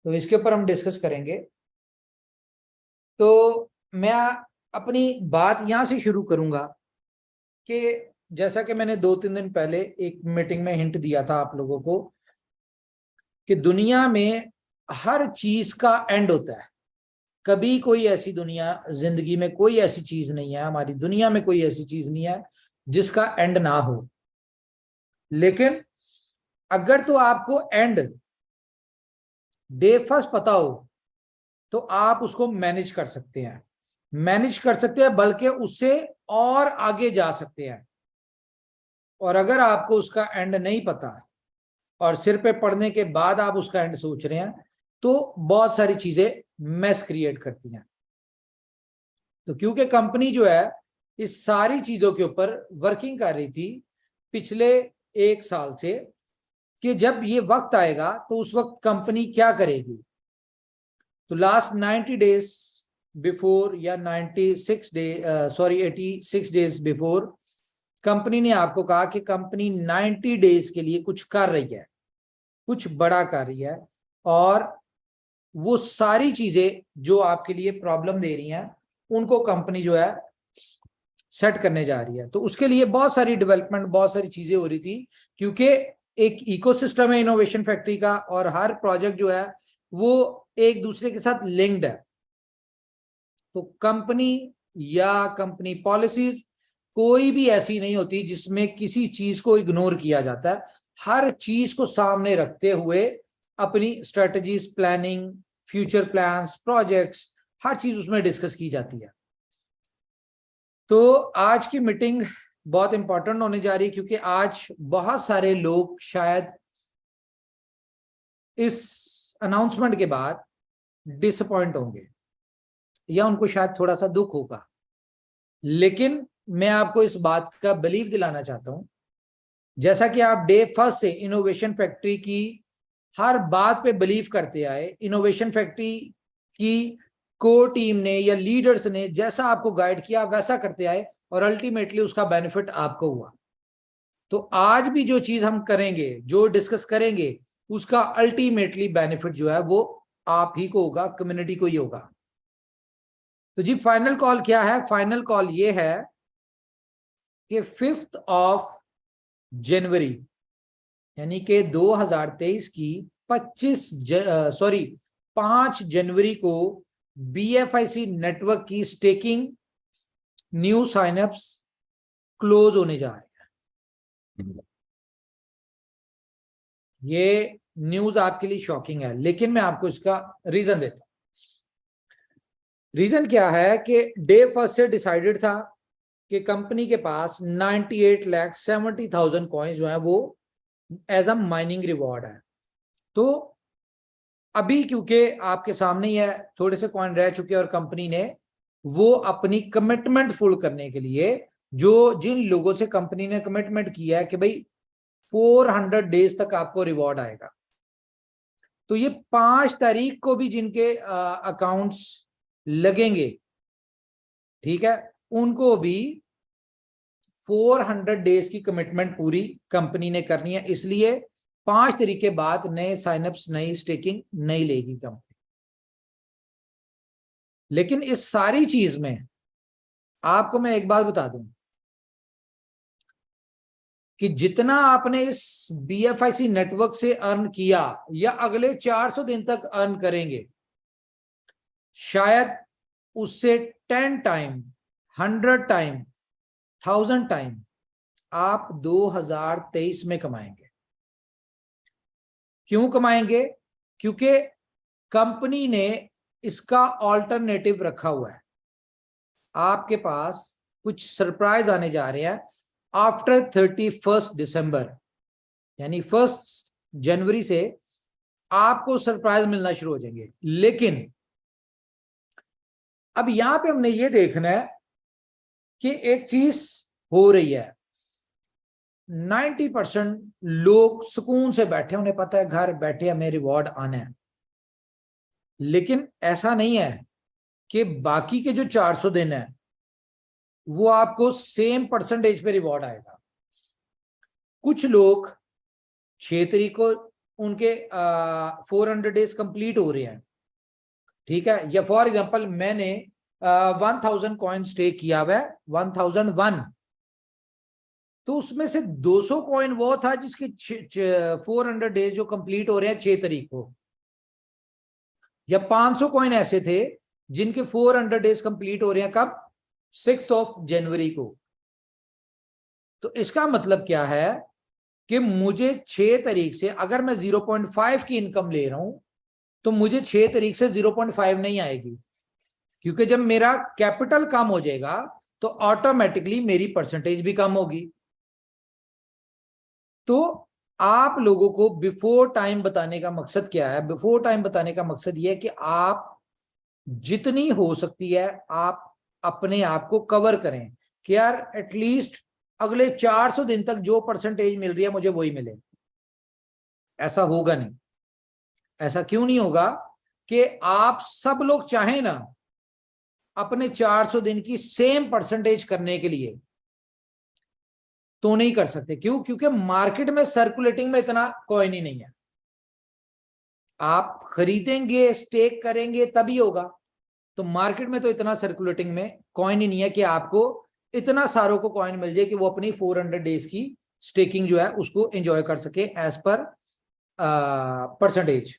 तो इसके ऊपर हम डिस्कस करेंगे। तो मैं अपनी बात यहां से शुरू करूंगा कि जैसा कि मैंने 2-3 दिन पहले एक मीटिंग में हिंट दिया था आप लोगों को कि दुनिया में हर चीज का एंड होता है। कभी कोई ऐसी दुनिया जिंदगी में कोई ऐसी चीज नहीं है, हमारी दुनिया में कोई ऐसी चीज नहीं है जिसका एंड ना हो। लेकिन अगर तो आपको एंड डे फर्स्ट पता हो तो आप उसको मैनेज कर सकते हैं, बल्कि उससे और आगे जा सकते हैं। और अगर आपको उसका एंड नहीं पता और सिर पे पड़ने के बाद आप उसका एंड सोच रहे हैं तो बहुत सारी चीजें मैस क्रिएट करती हैं। तो क्योंकि कंपनी जो है इस सारी चीजों के ऊपर वर्किंग कर रही थी पिछले 1 साल से कि जब ये वक्त आएगा तो उस वक्त कंपनी क्या करेगी। तो लास्ट 90 डेज बिफोर या 86 डेज बिफोर कंपनी ने आपको कहा कि कंपनी 90 डेज के लिए कुछ कर रही है, कुछ बड़ा कर रही है, और वो सारी चीजें जो आपके लिए प्रॉब्लम दे रही हैं उनको कंपनी जो है सेट करने जा रही है। तो उसके लिए बहुत सारी डेवलपमेंट, बहुत सारी चीजें हो रही थी, क्योंकि एक इकोसिस्टम है इनोवेशन फैक्ट्री का और हर प्रोजेक्ट जो है वो एक दूसरे के साथ लिंक्ड है। तो कंपनी या कंपनी पॉलिसीज कोई भी ऐसी नहीं होती जिसमें किसी चीज को इग्नोर किया जाता है। हर चीज को सामने रखते हुए अपनी strategies, planning, future plans, projects, हर चीज उसमें डिस्कस की जाती है। तो आज की मीटिंग बहुत इंपॉर्टेंट होने जा रही है क्योंकि आज बहुत सारे लोग शायद इस अनाउंसमेंट के बाद डिसअपॉइंट होंगे या उनको शायद थोड़ा सा दुख होगा। लेकिन मैं आपको इस बात का बिलीव दिलाना चाहता हूं, जैसा कि आप डे फर्स्ट से इनोवेशन फैक्ट्री की हर बात पे बिलीव करते आए, इनोवेशन फैक्ट्री की कोर टीम ने या लीडर्स ने जैसा आपको गाइड किया वैसा करते आए और अल्टीमेटली उसका बेनिफिट आपको हुआ। तो आज भी जो चीज हम करेंगे, जो डिस्कस करेंगे, उसका अल्टीमेटली बेनिफिट जो है वो आप ही को होगा, कम्युनिटी को ही होगा। तो जी फाइनल कॉल क्या है? फाइनल कॉल ये है कि 5 जनवरी यानी कि 2023 की 5 जनवरी को BFIC नेटवर्क की स्टेकिंग न्यू साइनअप्स क्लोज होने जा रहे हैं। ये न्यूज आपके लिए शॉकिंग है, लेकिन मैं आपको इसका रीजन देता हूं। रीजन क्या है कि डे फर्स्ट से डिसाइडेड था कि कंपनी के पास 98,70,000 कॉइन्स जो है वो एज अ माइनिंग रिवॉर्ड है। तो अभी क्योंकि आपके सामने ही है, थोड़े से कॉइन रह चुके हैं और कंपनी ने वो अपनी कमिटमेंट फुल करने के लिए, जो जिन लोगों से कंपनी ने कमिटमेंट किया है कि भाई 400 डेज तक आपको रिवॉर्ड आएगा, तो ये 5 तारीख को भी जिनके अकाउंट्स लगेंगे, ठीक है, उनको भी 400 डेज की कमिटमेंट पूरी कंपनी ने करनी है। इसलिए 5 तारीख के बाद नए साइनअप्स, नई स्टेकिंग नहीं लेगी कंपनी। लेकिन इस सारी चीज में आपको मैं एक बात बता दूं कि जितना आपने इस BFIC नेटवर्क से अर्न किया या अगले 400 दिन तक अर्न करेंगे, शायद उससे 10 टाइम, 100 टाइम, 1000 टाइम आप 2023 में कमाएंगे। क्यों कमाएंगे? क्योंकि कंपनी ने इसका ऑल्टरनेटिव रखा हुआ है। आपके पास कुछ सरप्राइज आने जा रहे हैं आफ्टर 31 दिसंबर, यानी 1 जनवरी से आपको सरप्राइज मिलना शुरू हो जाएंगे। लेकिन अब यहां पे हमने ये देखना है कि एक चीज हो रही है, 90% लोग सुकून से बैठे, उन्हें पता है घर बैठे हमें रिवॉर्ड आना है। लेकिन ऐसा नहीं है कि बाकी के जो 400 दिन है वो आपको सेम परसेंटेज पे रिवॉर्ड आएगा। कुछ लोग 6 तारीख को उनके 400 डेज कंप्लीट हो रहे हैं, ठीक है, या फॉर एग्जांपल मैंने 1000 कॉइन स्टेक किया हुआ है 1001, तो उसमें से 200 कॉइन वो था जिसके 400 डेज जो कंप्लीट हो रहे हैं 6 तारीख को, या 500 कॉइन ऐसे थे जिनके 400 डेज कंप्लीट हो रहे हैं कब, 6 जनवरी को। तो इसका मतलब क्या है कि मुझे 6 तारीख से अगर मैं 0.5 की इनकम ले रहा हूं तो मुझे 6 तारीख से 0.5 नहीं आएगी, क्योंकि जब मेरा कैपिटल कम हो जाएगा तो ऑटोमेटिकली मेरी परसेंटेज भी कम होगी। तो आप लोगों को बिफोर टाइम बताने का मकसद क्या है? बिफोर टाइम बताने का मकसद यह है कि आप जितनी हो सकती है आप अपने आप को कवर करें कि यार एटलीस्ट अगले 400 दिन तक जो परसेंटेज मिल रही है मुझे वही मिले। ऐसा होगा नहीं। ऐसा क्यों नहीं होगा कि आप सब लोग चाहें ना अपने 400 दिन की सेम परसेंटेज करने के लिए, तो नहीं कर सकते। क्यों? क्योंकि मार्केट में सर्कुलेटिंग में इतना कॉइन ही नहीं है। आप खरीदेंगे, स्टेक करेंगे तभी होगा। तो मार्केट में तो इतना सर्कुलेटिंग में कॉइन ही नहीं है कि आपको इतना सारों को कॉइन मिल जाए कि वो अपनी 400 डेज की स्टेकिंग जो है उसको एंजॉय कर सके एज पर परसेंटेज।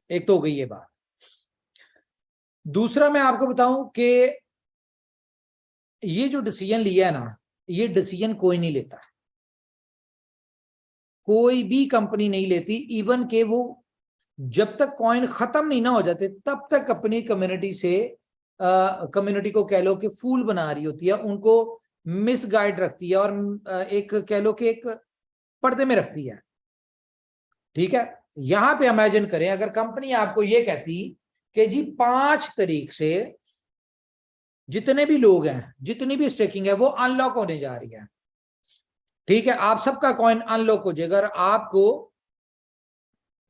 एक तो हो गई ये बात। दूसरा मैं आपको बताऊं कि ये जो डिसीजन लिया है ना, ये डिसीजन कोई नहीं लेता, कोई भी कंपनी नहीं लेती। इवन के वो जब तक कॉइन खत्म नहीं ना हो जाते तब तक अपनी कम्युनिटी से कम्युनिटी को कह लो कि फूल बना रही होती है, उनको मिसगाइड रखती है और एक कह लो कि एक पर्दे में रखती है। ठीक है, यहां पे इमेजिन करें अगर कंपनी आपको ये कहती कि जी 5 तारीख से जितने भी लोग हैं, जितनी भी स्टेकिंग है वो अनलॉक होने जा रही है, ठीक है, आप सबका कॉइन अनलॉक हो जाएगा और आपको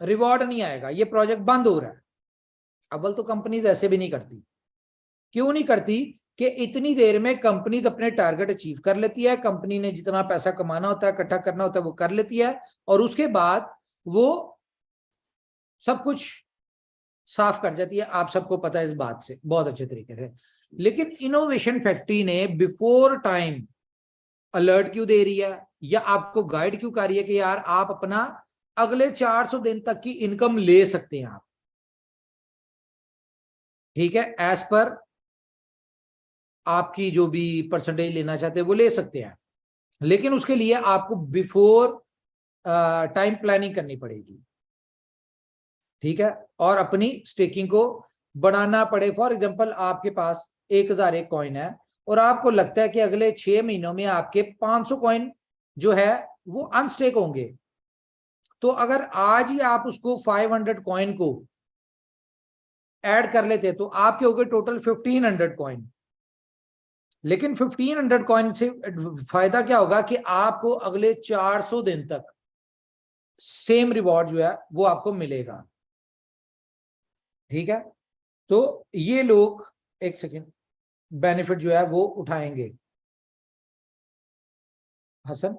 रिवॉर्ड नहीं आएगा, ये प्रोजेक्ट बंद हो रहा है। अव्वल तो कंपनीज ऐसे भी नहीं करती। क्यों नहीं करती? कि इतनी देर में कंपनी अपने टारगेट अचीव कर लेती है, कंपनी ने जितना पैसा कमाना होता है, इकट्ठा करना होता है वो कर लेती है, और उसके बाद वो सब कुछ साफ कर जाती है। आप सबको पता है इस बात से बहुत अच्छे तरीके से। लेकिन इनोवेशन फैक्ट्री ने बिफोर टाइम अलर्ट क्यों दे रही है या आपको गाइड क्यों कर रही है कि यार आप अपना अगले 400 दिन तक की इनकम ले सकते हैं आप, ठीक है, एज पर आपकी जो भी परसेंटेज लेना चाहते हैं वो ले सकते हैं। लेकिन उसके लिए आपको बिफोर टाइम प्लानिंग करनी पड़ेगी, ठीक है, और अपनी स्टेकिंग को बढ़ाना पड़े। फॉर एग्जांपल आपके पास 1000 एक कॉइन है और आपको लगता है कि अगले 6 महीनों में आपके 500 कॉइन जो है वो अनस्टेक होंगे, तो अगर आज ही आप उसको 500 कॉइन को ऐड कर लेते तो आपके हो गए टोटल 1500 कॉइन। लेकिन 1500 कॉइन से फायदा क्या होगा कि आपको अगले 400 दिन तक सेम रिवॉर्ड जो है वो आपको मिलेगा, ठीक है। तो ये लोग एक सेकेंड बेनिफिट जो है वो उठाएंगे। हसन,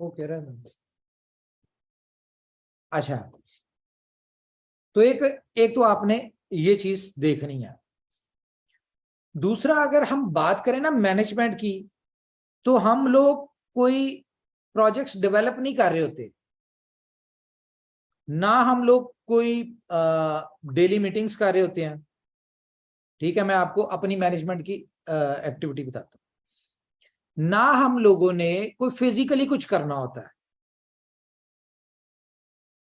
वो कह रहा है अच्छा, तो एक तो आपने ये चीज देखनी है। दूसरा अगर हम बात करें ना मैनेजमेंट की, तो हम लोग कोई प्रोजेक्ट्स डेवलप नहीं कर रहे होते ना, हम लोग कोई डेली मीटिंग्स कर रहे होते हैं, ठीक है। मैं आपको अपनी मैनेजमेंट की एक्टिविटी बताता हूं ना, हम लोगों ने कोई फिजिकली कुछ करना होता है।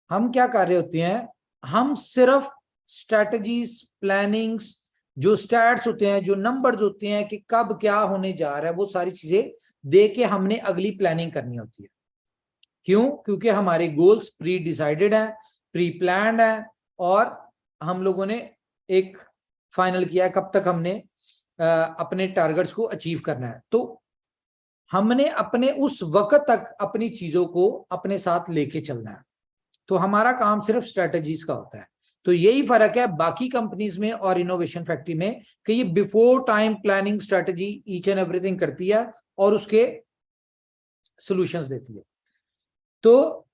हम क्या कर रहे होते हैं, हम सिर्फ स्ट्रेटजीज, प्लानिंग्स, जो स्टैट्स होते हैं, जो नंबर्स होते हैं कि कब क्या होने जा रहा है, वो सारी चीजें दे के हमने अगली प्लानिंग करनी होती है। क्यों? क्योंकि हमारे गोल्स प्री डिसाइडेड हैं, प्री प्लान्ड हैं, और हम लोगों ने एक फाइनल किया है कब तक हमने अपने टारगेट्स को अचीव करना है। तो हमने अपने उस वक्त तक अपनी चीजों को अपने साथ लेके चलना है। तो हमारा काम सिर्फ स्ट्रेटजीज का होता है। तो यही फर्क है बाकी कंपनीज में और इनोवेशन फैक्ट्री में कि ये before time planning strategy each and everything करती है, और उसके सॉल्यूशंस देती है। तो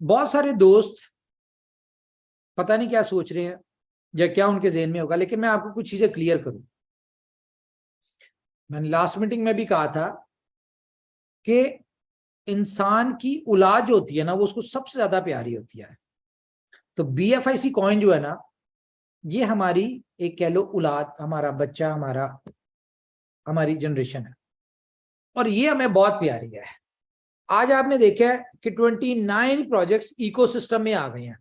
बहुत सारे दोस्त पता नहीं क्या सोच रहे हैं या क्या उनके ज़हन में होगा, लेकिन मैं आपको कुछ चीजें क्लियर करूं। मैंने लास्ट मीटिंग में भी कहा था कि इंसान की औलाद जो होती है ना, वो उसको सबसे ज्यादा प्यारी होती है। तो BFIC कॉइन जो है ना, ये हमारी एक कह लो औलाद, हमारा बच्चा, हमारी जनरेशन है, और ये हमें बहुत प्यारी है। आज आपने देखा है कि 29 प्रोजेक्ट्स इकोसिस्टम में आ गए हैं,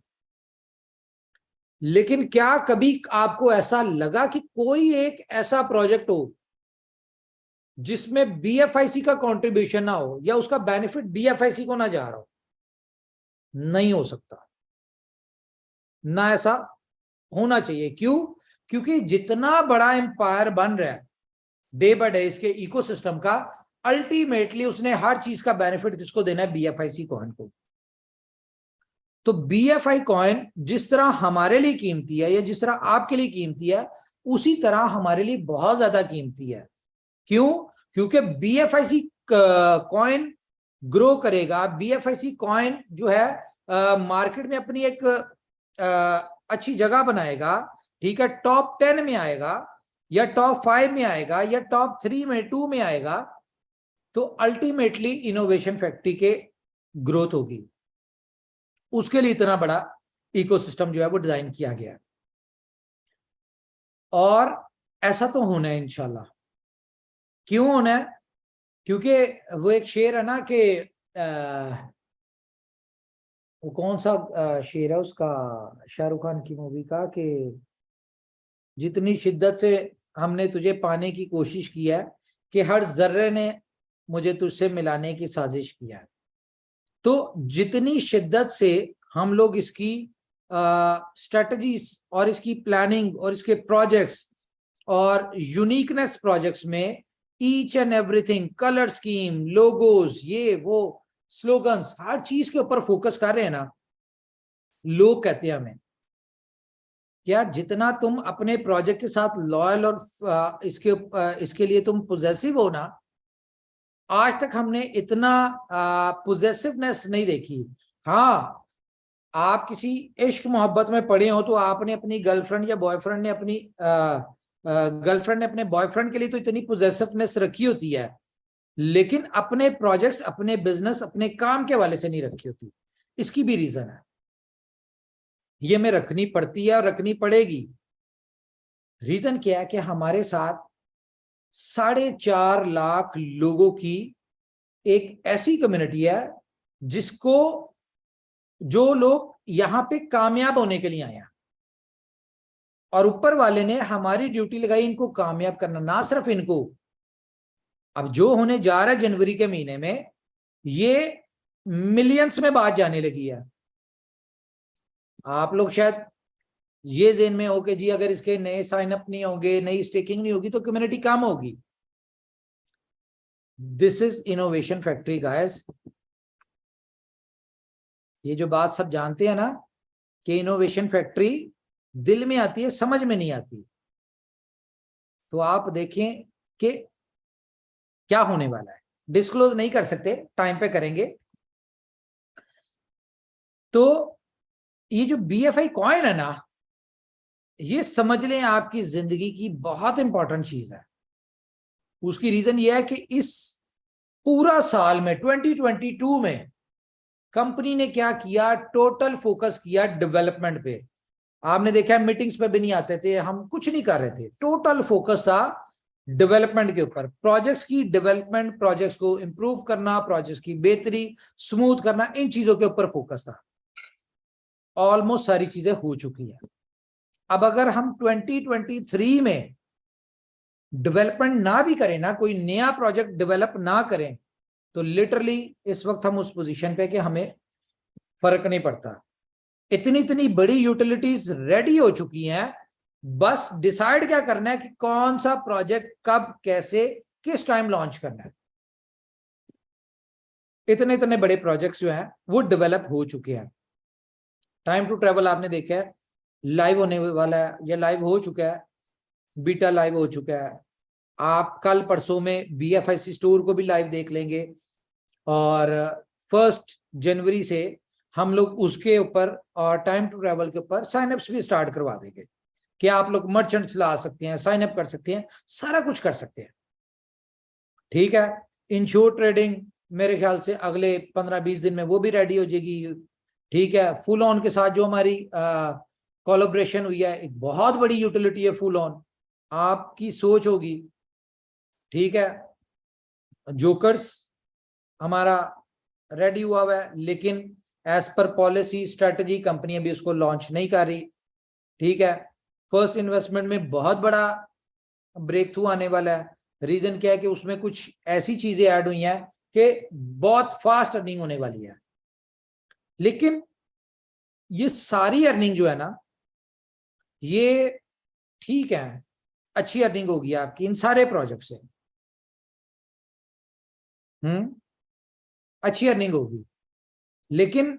लेकिन क्या कभी आपको ऐसा लगा कि कोई एक ऐसा प्रोजेक्ट हो जिसमें BFIC का कंट्रीब्यूशन ना हो या उसका बेनिफिट BFIC को ना जा रहा हो? नहीं हो सकता, ना ऐसा होना चाहिए। क्यों? क्योंकि जितना बड़ा एम्पायर बन रहा है डे बाय डे इसके इकोसिस्टम का, अल्टीमेटली उसने हर चीज का बेनिफिट किसको देना है? BFIC कॉइन को। तो BFI कॉइन जिस तरह हमारे लिए कीमती है या जिस तरह आपके लिए कीमती है, उसी तरह हमारे लिए बहुत ज्यादा कीमती है। क्यों? क्योंकि BFIC कॉइन ग्रो करेगा, BFIC कॉइन जो है मार्केट में अपनी एक अच्छी जगह बनाएगा, ठीक है, टॉप 10 में आएगा या टॉप 5 में आएगा या टॉप 3 में 2 में आएगा, तो अल्टीमेटली इनोवेशन फैक्ट्री के ग्रोथ होगी। उसके लिए इतना बड़ा इकोसिस्टम जो है वो डिजाइन किया गया है, और ऐसा तो होना है इंशाल्लाह। क्यों होना है? क्योंकि वो एक शेर है ना कि वो कौन सा शेर है उसका, शाहरुख खान की मूवी का, कि जितनी शिद्दत से हमने तुझे पाने की कोशिश की है कि हर जर्रे ने मुझे तुझसे मिलाने की साजिश किया है। तो जितनी शिद्दत से हम लोग इसकी स्ट्रेटजीज और इसकी प्लानिंग और इसके प्रोजेक्ट्स और यूनिकनेस प्रोजेक्ट्स में each and everything, colour scheme, logos, ये वो स्लोगन्स, हर चीज के ऊपर फोकस कर रहे हैं ना, लोग कहते हैं हमें यार जितना तुम अपने प्रोजेक्ट के साथ लॉयल और इसके लिए तुम पोजेसिव हो ना, आज तक हमने इतना पोजेसिवनेस नहीं देखी। हाँ, आप किसी इश्क मोहब्बत में पड़े हो तो आपने अपनी गर्लफ्रेंड या बॉयफ्रेंड ने अपनी गर्लफ्रेंड ने अपने बॉयफ्रेंड के लिए तो इतनी पोजेसिवनेस रखी होती है, लेकिन अपने प्रोजेक्ट्स, अपने बिजनेस, अपने काम के हवाले से नहीं रखी होती। इसकी भी रीजन है, ये हमें रखनी पड़ती है और रखनी पड़ेगी। रीजन क्या है कि हमारे साथ 4.5 लाख लोगों की एक ऐसी कम्युनिटी है जिसको, जो लोग यहां पे कामयाब होने के लिए आए हैं, और ऊपर वाले ने हमारी ड्यूटी लगाई इनको कामयाब करना। ना सिर्फ इनको, अब जो होने जा रहा है जनवरी के महीने में, ये मिलियंस में बात जाने लगी है। आप लोग शायद ये ज़हन में हो कि जी अगर इसके नए साइन अप नहीं होंगे, नई स्टेकिंग नहीं होगी तो कम्युनिटी कम होगी। This is innovation factory guys. ये जो बात सब जानते हैं ना कि इनोवेशन फैक्ट्री दिल में आती है, समझ में नहीं आती। तो आप देखें कि क्या होने वाला है, डिस्क्लोज नहीं कर सकते, टाइम पे करेंगे। तो ये जो BFI कॉइन है ना, ये समझ लें आपकी जिंदगी की बहुत इंपॉर्टेंट चीज है। उसकी रीजन ये है कि इस पूरा साल में 2022 में कंपनी ने क्या किया, टोटल फोकस किया डेवलपमेंट पे। आपने देखा है मीटिंग्स पे भी नहीं आते थे, हम कुछ नहीं कर रहे थे, टोटल फोकस था डेवलपमेंट के ऊपर, प्रोजेक्ट्स की डेवलपमेंट, प्रोजेक्ट्स को इंप्रूव करना, प्रोजेक्ट्स की बेहतरी स्मूथ करना, इन चीजों के ऊपर फोकस था। ऑलमोस्ट सारी चीजें हो चुकी है। अब अगर हम 2023 में डेवलपमेंट ना भी करें ना, कोई नया प्रोजेक्ट डेवलप ना करें, तो लिटरली इस वक्त हम उस पोजीशन पे कि हमें फर्क नहीं पड़ता। इतनी इतनी बड़ी यूटिलिटीज रेडी हो चुकी हैं, बस डिसाइड क्या करना है कि कौन सा प्रोजेक्ट कब कैसे किस टाइम लॉन्च करना है। इतने इतने बड़े प्रोजेक्ट्स जो हैं वो डेवलप हो चुके हैं। टाइम टू ट्रेवल आपने देखा है, लाइव होने वाला है या लाइव हो चुका है, बीटा लाइव हो चुका है। आप कल परसों में BFIC स्टोर को भी लाइव देख लेंगे, और 1 जनवरी से हम लोग उसके ऊपर और टाइम टू ट्रैवल के ऊपर साइनअप्स भी स्टार्ट करवा देंगे कि आप लोग मर्चेंट्स ला सकते हैं, साइन अप कर सकते हैं, सारा कुछ कर सकते हैं। ठीक है, इंश्योर ट्रेडिंग मेरे ख्याल से अगले 15-20 दिन में वो भी रेडी हो जाएगी। ठीक है, फुल ऑन के साथ जो हमारी कोलैबोरेशन हुई है, एक बहुत बड़ी यूटिलिटी है फुल ऑन, आपकी सोच होगी। ठीक है, जोकर्स हमारा रेडी हुआ हुआ है, लेकिन as per policy strategy company अभी उसको लॉन्च नहीं कर रही। ठीक है, फर्स्ट इन्वेस्टमेंट में बहुत बड़ा ब्रेक थ्रू आने वाला है। रीजन क्या है कि उसमें कुछ ऐसी चीजें ऐड हुई हैं कि बहुत फास्ट अर्निंग होने वाली है। लेकिन ये सारी अर्निंग जो है ना, ये ठीक है, अच्छी अर्निंग होगी आपकी इन सारे प्रोजेक्ट से। अच्छी अर्निंग होगी, लेकिन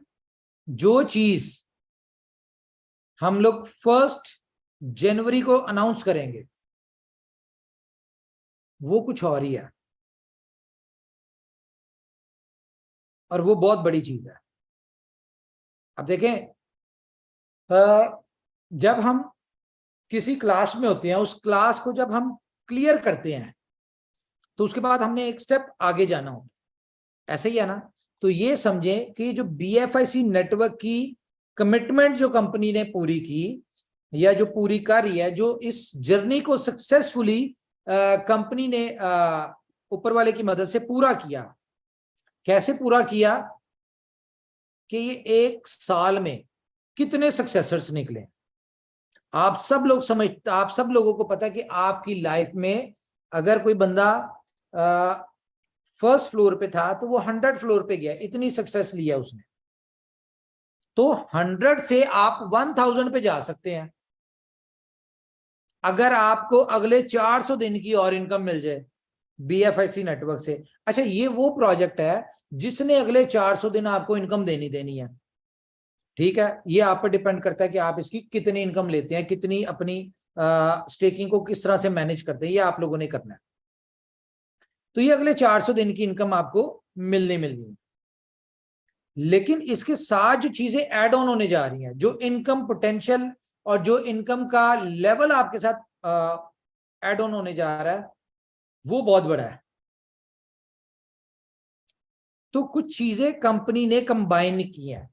जो चीज हम लोग 1 जनवरी को अनाउंस करेंगे वो कुछ और ही है, और वो बहुत बड़ी चीज है। अब देखें, जब हम किसी क्लास में होते हैं, उस क्लास को जब हम क्लियर करते हैं तो उसके बाद हमने एक स्टेप आगे जाना होता है, ऐसे ही है ना। तो ये समझें कि जो BFIC नेटवर्क की कमिटमेंट जो कंपनी ने पूरी की या जो पूरी कर रही है, जो इस जर्नी को सक्सेसफुली कंपनी ने ऊपर वाले की मदद से पूरा किया। कैसे पूरा किया कि ये 1 साल में कितने सक्सेसर्स निकले। आप सब लोगों को पता है कि आपकी लाइफ में अगर कोई बंदा 1st फ्लोर पे था तो वो 100 फ्लोर पे गया, इतनी सक्सेस लिया उसने। तो 100 से आप 1000 पे जा सकते हैं अगर आपको अगले 400 दिन की और इनकम मिल जाए BFIC नेटवर्क से। अच्छा, ये वो प्रोजेक्ट है जिसने अगले 400 दिन आपको इनकम देनी है। ठीक है, ये आप पर डिपेंड करता है कि आप इसकी कितनी इनकम लेते हैं, कितनी अपनी स्टेकिंग को किस तरह से मैनेज करते हैं, ये आप लोगों ने करना है। तो ये अगले 400 दिन की इनकम आपको मिलनी है। लेकिन इसके साथ जो चीजें ऐड ऑन होने जा रही हैं, जो इनकम पोटेंशियल और जो इनकम का लेवल आपके साथ ऐड ऑन होने जा रहा है, वो बहुत बड़ा है। तो कुछ चीजें कंपनी ने कंबाइन की हैं।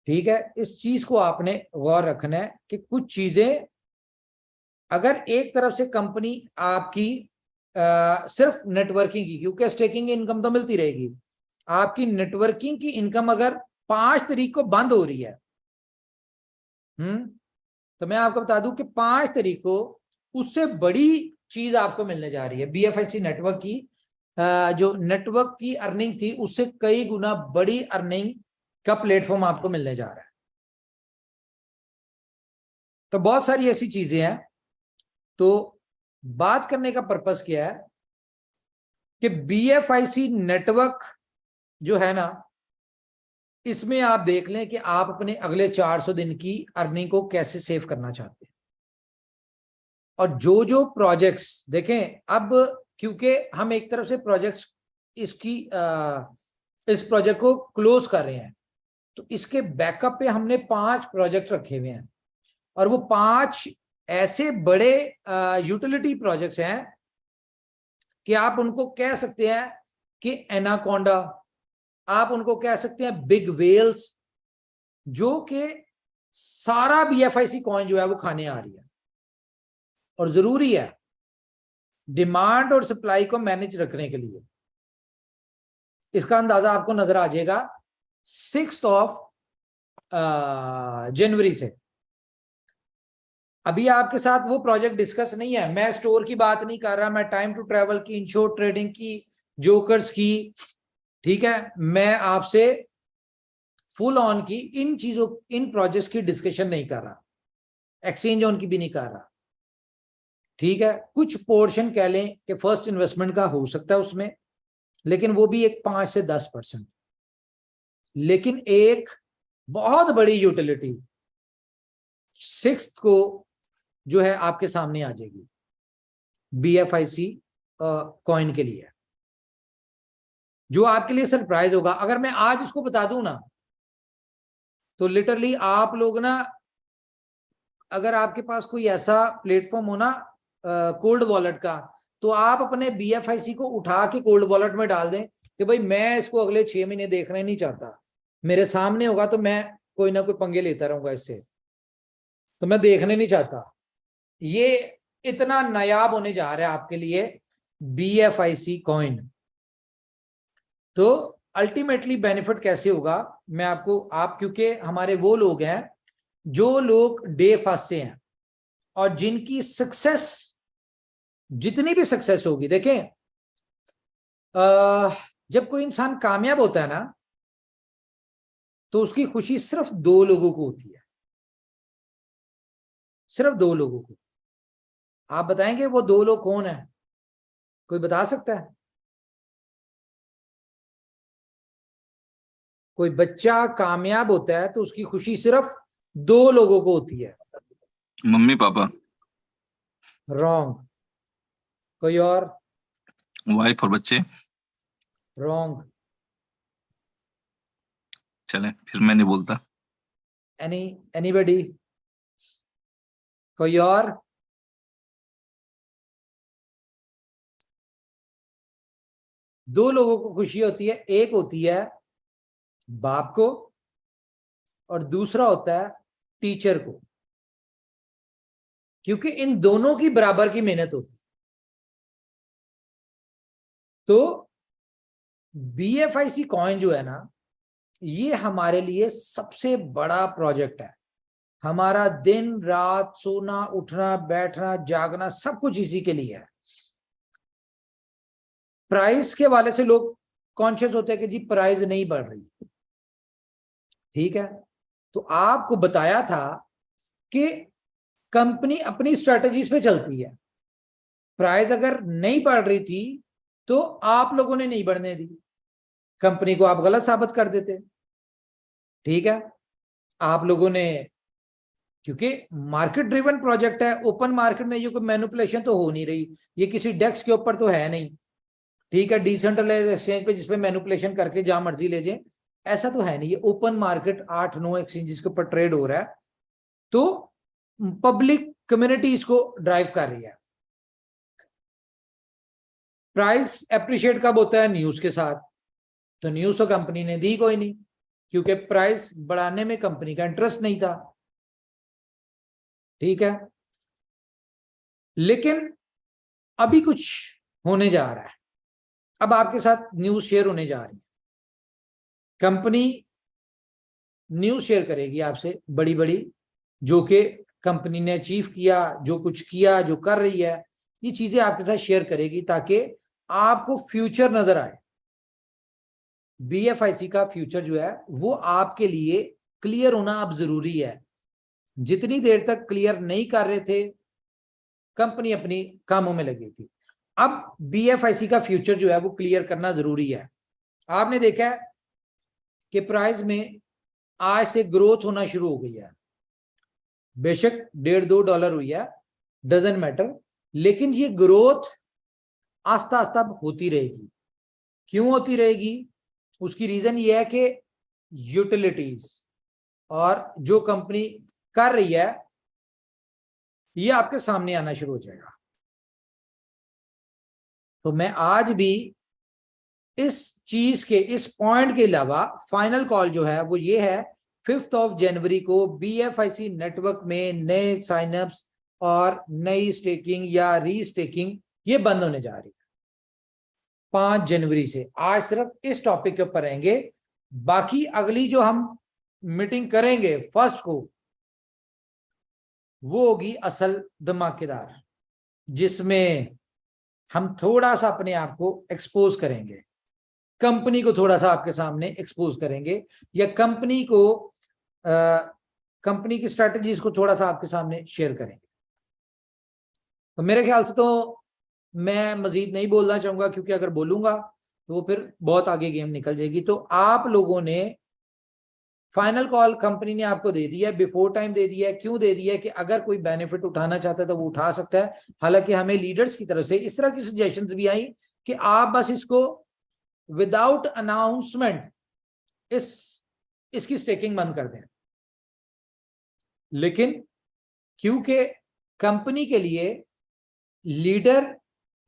ठीक है, इस चीज को आपने गौर रखना है कि कुछ चीजें अगर एक तरफ से कंपनी आपकी सिर्फ नेटवर्किंग की, क्योंकि स्टेकिंग की इनकम तो मिलती रहेगी, आपकी नेटवर्किंग की इनकम अगर 5 तारीख को बंद हो रही है, तो मैं आपको बता दूं कि 5 तारीख को उससे बड़ी चीज आपको मिलने जा रही है। BFIC नेटवर्क की जो नेटवर्क की अर्निंग थी उससे कई गुना बड़ी अर्निंग का प्लेटफॉर्म आपको मिलने जा रहा है। तो बहुत सारी ऐसी चीजें हैं। तो बात करने का पर्पस क्या है कि BFIC नेटवर्क जो है ना, इसमें आप देख लें कि आप अपने अगले 400 दिन की अर्निंग को कैसे सेव करना चाहते हैं। और जो जो प्रोजेक्ट्स देखें, अब क्योंकि हम एक तरफ से प्रोजेक्ट्स इस प्रोजेक्ट को क्लोज कर रहे हैं, तो इसके बैकअप पे हमने 5 प्रोजेक्ट रखे हुए हैं, और वो 5 ऐसे बड़े यूटिलिटी प्रोजेक्ट्स हैं कि आप उनको कह सकते हैं कि एनाकोंडा, आप उनको कह सकते हैं बिग वेल्स, जो कि सारा BFIC कॉइन जो है वो खाने आ रही है। और जरूरी है डिमांड और सप्लाई को मैनेज रखने के लिए। इसका अंदाजा आपको नजर आ जाएगा 6 जनवरी से। अभी आपके साथ वो प्रोजेक्ट डिस्कस नहीं है, मैं स्टोर की बात नहीं कर रहा, मैं टाइम टू ट्रैवल की, इंश्योर ट्रेडिंग की, जोकर्स की। ठीक है, मैं आपसे फुल ऑन की इन चीजों, इन प्रोजेक्ट्स की डिस्कशन नहीं कर रहा, एक्सचेंज ऑन की भी नहीं कर रहा। ठीक है, कुछ पोर्शन कह लें कि फर्स्ट इन्वेस्टमेंट का हो सकता है उसमें, लेकिन वो भी एक 5 से 10%। लेकिन एक बहुत बड़ी यूटिलिटी 6 को जो है आपके सामने आ जाएगी। BFIC कॉइन के लिए, जो आपके लिए सरप्राइज होगा। अगर मैं आज इसको बता दूं ना, तो लिटरली आप लोग ना, अगर आपके पास कोई ऐसा प्लेटफॉर्म हो ना कोल्ड वॉलेट का, तो आप अपने BFIC को उठा के कोल्ड वॉलेट में डाल दें कि भाई मैं इसको अगले 6 महीने देखना ही नहीं चाहता, मेरे सामने होगा तो मैं कोई ना कोई पंगे लेता रहूंगा इससे, तो मैं देखने नहीं चाहता। ये इतना नायाब होने जा रहा है आपके लिए BFIC कॉइन। तो अल्टीमेटली बेनिफिट कैसे होगा, मैं आपको, आप क्योंकि हमारे वो लोग हैं जो लोग डे फर्स्ट से हैं और जिनकी सक्सेस, जितनी भी सक्सेस होगी, देखें जब कोई इंसान कामयाब होता है ना, तो उसकी खुशी सिर्फ 2 लोगों को होती है, सिर्फ 2 लोगों को। आप बताएंगे वो 2 लोग कौन है? कोई बता सकता है? कोई बच्चा कामयाब होता है तो उसकी खुशी सिर्फ 2 लोगों को होती है। Mummy papa. रॉन्ग। कोई और? वाइफ और बच्चे। रॉन्ग। चले फिर मैं नहीं बोलता। एनीबडी? कोई और? दो लोगों को खुशी होती है, एक होती है बाप को और दूसरा होता है टीचर को, क्योंकि इन दोनों की बराबर की मेहनत होती है। तो BFIC कॉइन जो है ना, ये हमारे लिए सबसे बड़ा प्रोजेक्ट है। हमारा दिन रात सोना उठना बैठना जागना सब कुछ इसी के लिए है। प्राइस के वाले से लोग कॉन्शियस होते हैं कि जी प्राइस नहीं बढ़ रही, ठीक है, तो आपको बताया था कि कंपनी अपनी स्ट्रेटजीज पे चलती है। प्राइस अगर नहीं बढ़ रही थी तो आप लोगों ने नहीं बढ़ने दी, कंपनी को आप गलत साबित कर देते, ठीक है। आप लोगों ने, क्योंकि मार्केट ड्रिवन प्रोजेक्ट है, ओपन मार्केट में ये कोई मैनिपुलेशन तो हो नहीं रही, ये किसी डेस्क के ऊपर तो है नहीं, ठीक है, डिसेंट्रलाइज एक्सचेंज पे जिसपे मैनिपुलेशन करके जहां मर्जी ले जाए, ऐसा तो है नहीं। ये ओपन मार्केट 8-9 एक्सचेंजेस के ऊपर ट्रेड हो रहा है, तो पब्लिक कम्युनिटी इसको ड्राइव कर रही है। प्राइस एप्रिशिएट कब होता है? न्यूज के साथ। तो न्यूज तो कंपनी ने दी कोई नहीं, क्योंकि प्राइस बढ़ाने में कंपनी का इंटरेस्ट नहीं था, ठीक है। लेकिन अभी कुछ होने जा रहा है, अब आपके साथ न्यूज शेयर होने जा रही है। कंपनी न्यूज शेयर करेगी आपसे बड़ी बड़ी, जो कि कंपनी ने अचीव किया, जो कुछ किया, जो कर रही है, ये चीजें आपके साथ शेयर करेगी ताकि आपको फ्यूचर नजर आए। BFIC का फ्यूचर जो है वो आपके लिए क्लियर होना अब जरूरी है। जितनी देर तक क्लियर नहीं कर रहे थे, कंपनी अपनी कामों में लगी थी। अब BFIC का फ्यूचर जो है वो क्लियर करना जरूरी है। आपने देखा है कि प्राइस में आज से ग्रोथ होना शुरू हो गई है, बेशक $1.5-2 हुई है, डजंट मैटर, लेकिन ये ग्रोथ आस्ता आस्ता होती रहेगी। क्यों होती रहेगी? उसकी रीजन ये है कि यूटिलिटीज और जो कंपनी कर रही है ये आपके सामने आना शुरू हो जाएगा। तो मैं आज भी इस चीज के, इस पॉइंट के अलावा फाइनल कॉल जो है वो ये है, 5 जनवरी को BFIC नेटवर्क में नए साइनअप्स और नई स्टेकिंग या रीस्टेकिंग ये बंद होने जा रही है 5 जनवरी से। आज सिर्फ इस टॉपिक के ऊपर रहेंगे, बाकी अगली जो हम मीटिंग करेंगे फर्स्ट को, वो होगी असल धमाकेदार, जिसमें हम थोड़ा सा अपने आप को एक्सपोज करेंगे, कंपनी को थोड़ा सा आपके सामने एक्सपोज करेंगे, या कंपनी को कंपनी की स्ट्रेटजीज को थोड़ा सा आपके सामने शेयर करेंगे। तो मेरे ख्याल से तो मैं मजीद नहीं बोलना चाहूंगा, क्योंकि अगर बोलूंगा तो वो फिर बहुत आगे गेम निकल जाएगी। तो आप लोगों ने फाइनल कॉल कंपनी ने आपको दे दिया है, बिफोर टाइम दे दिया है। क्यों दे दिया है? कि अगर कोई बेनिफिट उठाना चाहता है तो वो उठा सकता है। हालांकि हमें लीडर्स की तरफ से इस तरह की सजेशंस भी आई कि आप बस इसको विदाउट अनाउंसमेंट इसकी स्टेकिंग बंद कर दें। लेकिन क्योंकि कंपनी के लिए लीडर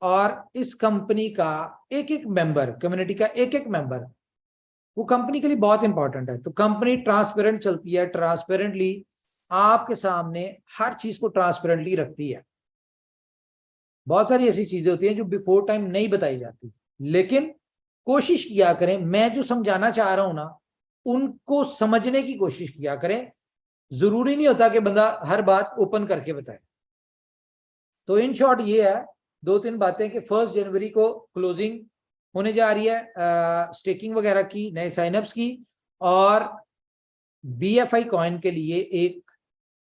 और इस कंपनी का एक एक मेंबर, कम्युनिटी का एक एक मेंबर, वो कंपनी के लिए बहुत इंपॉर्टेंट है। तो कंपनी ट्रांसपेरेंट चलती है, ट्रांसपेरेंटली आपके सामने हर चीज को ट्रांसपेरेंटली रखती है। बहुत सारी ऐसी चीजें होती हैं जो बिफोर टाइम नहीं बताई जाती, लेकिन कोशिश किया करें, मैं जो समझाना चाह रहा हूं ना, उनको समझने की कोशिश किया करें। जरूरी नहीं होता कि बंदा हर बात ओपन करके बताए। तो इन शॉर्ट ये है, 2-3 बातें कि 1 जनवरी को क्लोजिंग होने जा रही है स्टेकिंग वगैरह की, नए साइनअप्स की, और BFI कॉइन के लिए एक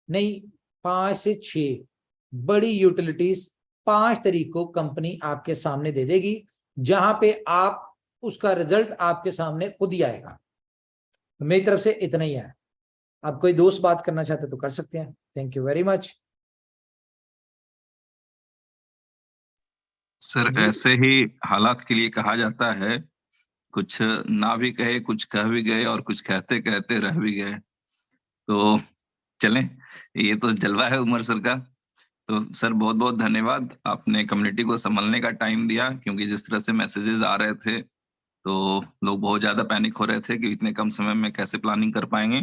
नहीं 5 से 6 बड़ी यूटिलिटीज 5 तारीख को कंपनी आपके सामने दे देगी, जहां पे आप उसका रिजल्ट आपके सामने खुद ही आएगा। मेरी तरफ से इतना ही है। आप कोई दोस्त बात करना चाहते तो कर सकते हैं। Thank you very much. Sir ऐसे ही हालात के लिए कहा जाता है, कुछ ना भी कहे, कुछ कह भी गए और कुछ कहते कहते रह भी गए। तो चलें, ये तो जलवा है उमर सर का। तो सर बहुत बहुत धन्यवाद, आपने कम्युनिटी को संभालने का टाइम दिया, क्योंकि जिस तरह से मैसेजेस आ रहे थे तो लोग बहुत ज्यादा पैनिक हो रहे थे कि इतने कम समय में कैसे प्लानिंग कर पाएंगे।